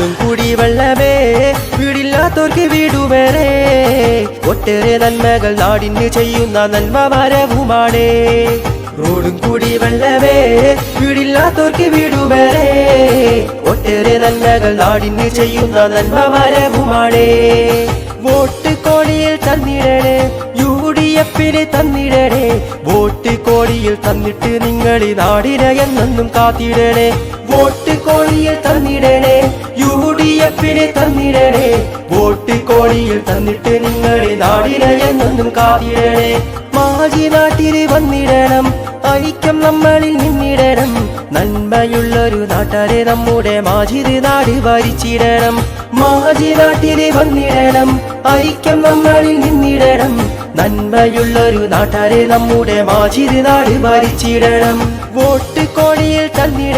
ഓടും കുടിവെള്ളമേ വീടില്ലാത്തോർക്ക് വീടുവേറെ ഒട്ടേറെ നന്മകൾ നാടിന് ചെയ്യുന്ന നന്മ മരവുമാണേ റോഡും കുടിവെള്ളമേ വീടില്ലാത്തോർക്ക് വീടുവേറെ ഒട്ടേറെ നന്മകൾ നാടിന് ചെയ്യുന്ന നന്മ മരവുമാണേ വോട്ട് കോടിയിൽ തന്നിടണേ UDF-ന് തന്നിടണേ വോട്ട് കോടിയിൽ തന്നിട്ട് നിങ്ങൾ നാടിനെ എന്നും കാത്തിടണേ വോട്ട് കോടിയിൽ തന്നിടണേ UDF-ന് തന്നിടണേ വോട്ട് കോടിയിൽ തന്നിട്ട് നിങ്ങൾ നാടിനെ എന്നും കാത്തിടണേ മാജി നാട്ടിൽ വന്നിടണം ഐക്യം നമ്മളിൽ നിന്നിടണം നന്മയുള്ളൊരു നാട്ടാരെ നമ്മുടെ മാജിത് നാട് ഭരിച്ചിടണം മാജി നാട്ടിൽ വന്നിടണം ഐക്യം നമ്മളിൽ നിന്നിടണം നന്മയുള്ളൊരു നാട്ടാരെ നമ്മുടെ മാജിത് നാട് ഭരിച്ചിടണം വോട്ട് കോടിയിൽ തന്നിടണം